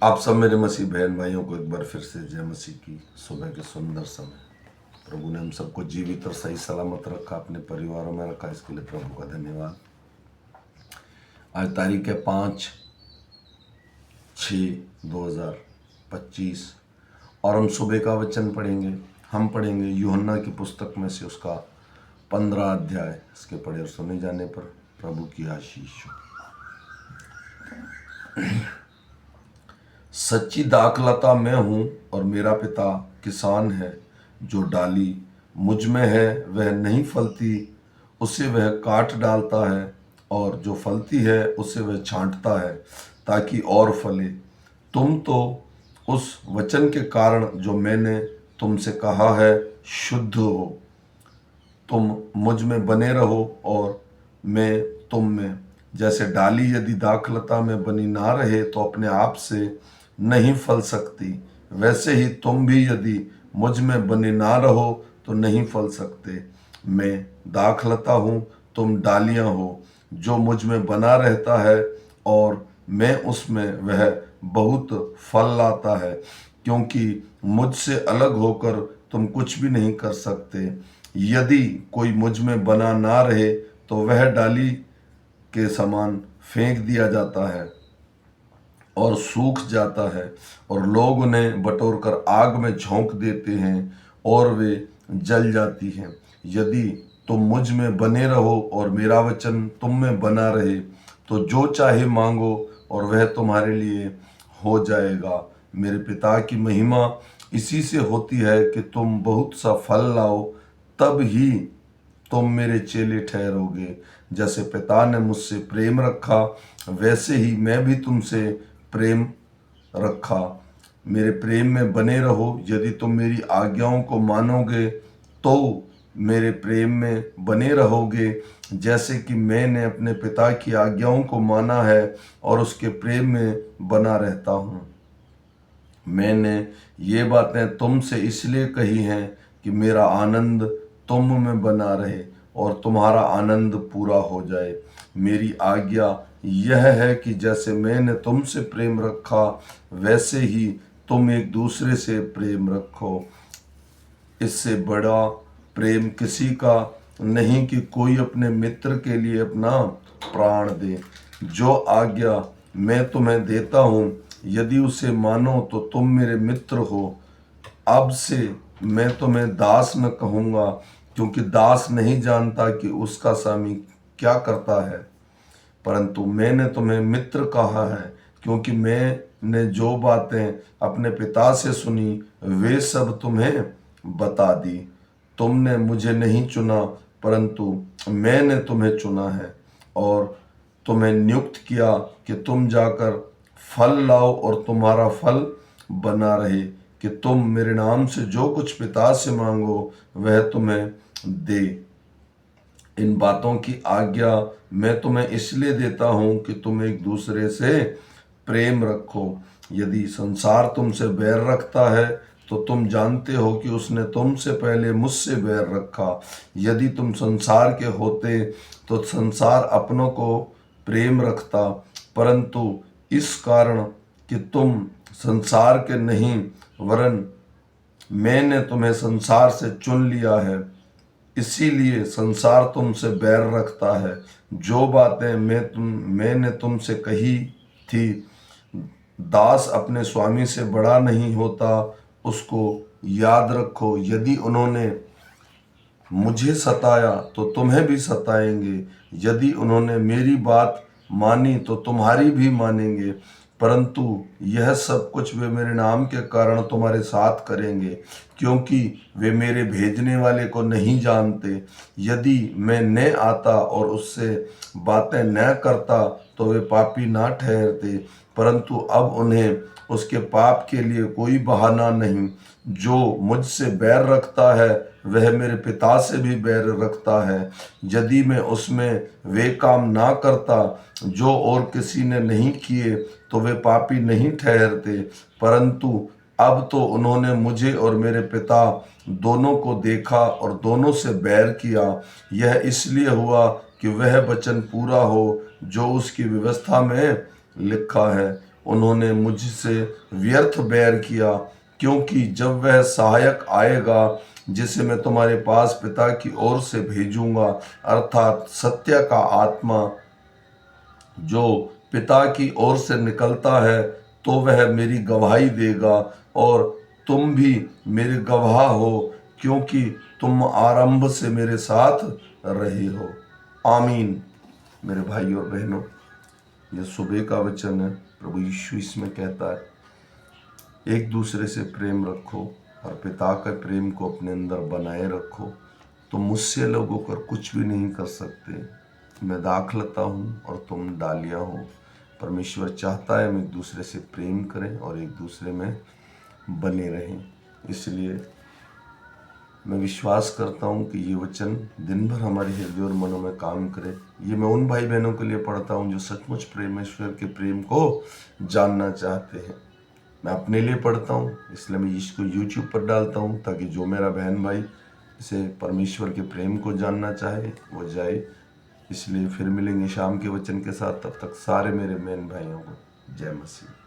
आप सब मेरे मसीह बहन भाइयों को एक बार फिर से जय मसीह की। सुबह के सुंदर समय प्रभु ने हम सबको जीवित और सही सलामत रखा, अपने परिवारों में रखा, इसके लिए प्रभु का धन्यवाद। आज तारीख है 5/6/2025 और हम सुबह का वचन पढ़ेंगे। हम पढ़ेंगे यूहन्ना की पुस्तक में से उसका 15 अध्याय। इसके पढ़े और सुने जाने पर प्रभु की आशीष हो। सच्ची दाखलता मैं हूँ और मेरा पिता किसान है। जो डाली मुझ में है वह नहीं फलती, उसे वह काट डालता है, और जो फलती है उसे वह छांटता है ताकि और फले। तुम तो उस वचन के कारण जो मैंने तुमसे कहा है शुद्ध हो। तुम मुझ में बने रहो और मैं तुम में। जैसे डाली यदि दाखलता में बनी ना रहे तो अपने आप से नहीं फल सकती, वैसे ही तुम भी यदि मुझ में बने ना रहो तो नहीं फल सकते। मैं दाखलता हूँ, तुम डालियाँ हो। जो मुझ में बना रहता है और मैं उसमें, वह बहुत फल लाता है, क्योंकि मुझसे अलग होकर तुम कुछ भी नहीं कर सकते। यदि कोई मुझ में बना ना रहे तो वह डाली के समान फेंक दिया जाता है और सूख जाता है, और लोग उन्हें बटोर कर आग में झोंक देते हैं और वे जल जाती हैं। यदि तुम मुझ में बने रहो और मेरा वचन तुम में बना रहे तो जो चाहे मांगो और वह तुम्हारे लिए हो जाएगा। मेरे पिता की महिमा इसी से होती है कि तुम बहुत सा फल लाओ, तब ही तुम मेरे चेले ठहरोगे। जैसे पिता ने मुझसे प्रेम रखा वैसे ही मैं भी तुमसे प्रेम रखा। मेरे प्रेम में बने रहो। यदि तुम मेरी आज्ञाओं को मानोगे तो मेरे प्रेम में बने रहोगे, जैसे कि मैंने अपने पिता की आज्ञाओं को माना है और उसके प्रेम में बना रहता हूँ। मैंने ये बातें तुमसे इसलिए कही हैं कि मेरा आनंद तुम में बना रहे और तुम्हारा आनंद पूरा हो जाए। मेरी आज्ञा यह है कि जैसे मैंने तुमसे प्रेम रखा वैसे ही तुम एक दूसरे से प्रेम रखो। इससे बड़ा प्रेम किसी का नहीं कि कोई अपने मित्र के लिए अपना प्राण दे। जो आज्ञा मैं तुम्हें देता हूँ, यदि उसे मानो तो तुम मेरे मित्र हो। अब से मैं तुम्हें दास न कहूँगा, क्योंकि दास नहीं जानता कि उसका स्वामी क्या करता है, परंतु मैंने तुम्हें मित्र कहा है, क्योंकि मैंने जो बातें अपने पिता से सुनी वे सब तुम्हें बता दी। तुमने मुझे नहीं चुना, परंतु मैंने तुम्हें चुना है और तुम्हें नियुक्त किया कि तुम जाकर फल लाओ और तुम्हारा फल बना रहे, कि तुम मेरे नाम से जो कुछ पिता से मांगो वह तुम्हें दे। इन बातों की आज्ञा मैं तुम्हें इसलिए देता हूँ कि तुम एक दूसरे से प्रेम रखो। यदि संसार तुमसे बैर रखता है तो तुम जानते हो कि उसने तुमसे पहले मुझसे बैर रखा। यदि तुम संसार के होते तो संसार अपनों को प्रेम रखता, परंतु इस कारण कि तुम संसार के नहीं वरन मैंने तुम्हें संसार से चुन लिया है, इसीलिए संसार तुमसे बैर रखता है। जो बातें मैंने तुमसे कही थी, दास अपने स्वामी से बड़ा नहीं होता, उसको याद रखो। यदि उन्होंने मुझे सताया तो तुम्हें भी सताएंगे। यदि उन्होंने मेरी बात मानी तो तुम्हारी भी मानेंगे। परंतु यह सब कुछ वे मेरे नाम के कारण तुम्हारे साथ करेंगे, क्योंकि वे मेरे भेजने वाले को नहीं जानते। यदि मैं न आता और उससे बातें न करता तो वे पापी ना ठहरते, परंतु अब उन्हें उसके पाप के लिए कोई बहाना नहीं। जो मुझसे बैर रखता है वह मेरे पिता से भी बैर रखता है। यदि मैं उसमें वे काम ना करता जो और किसी ने नहीं किए तो वे पापी नहीं ठहरते, परंतु अब तो उन्होंने मुझे और मेरे पिता दोनों को देखा और दोनों से बैर किया। यह इसलिए हुआ कि वह वचन पूरा हो जो उसकी व्यवस्था में लिखा है। उन्होंने मुझसे व्यर्थ बैर किया, क्योंकि जब वह सहायक आएगा जिसे मैं तुम्हारे पास पिता की ओर से भेजूंगा, अर्थात सत्य का आत्मा जो पिता की ओर से निकलता है, तो वह मेरी गवाही देगा, और तुम भी मेरे गवाह हो, क्योंकि तुम आरंभ से मेरे साथ रहे हो। आमीन। मेरे भाई और बहनों, यह सुबह का वचन है। प्रभु यीशु इसमें कहता है एक दूसरे से प्रेम रखो और पिता के प्रेम को अपने अंदर बनाए रखो, तो मुझसे लोग होकर कुछ भी नहीं कर सकते। मैं दाखलता हूँ और तुम डालियाँ हो। परमेश्वर चाहता है हम एक दूसरे से प्रेम करें और एक दूसरे में बने रहें। इसलिए मैं विश्वास करता हूँ कि ये वचन दिन भर हमारे हृदय और मनों में काम करे। ये मैं उन भाई बहनों के लिए पढ़ता हूँ जो सचमुच परमेश्वर के प्रेम को जानना चाहते हैं। मैं अपने लिए पढ़ता हूँ, इसलिए मैं इसको YouTube पर डालता हूँ, ताकि जो मेरा बहन भाई इसे परमेश्वर के प्रेम को जानना चाहे वो जाए। इसलिए फिर मिलेंगे शाम के वचन के साथ। तब तक सारे मेरे बहन भाइयों को जय मसीह।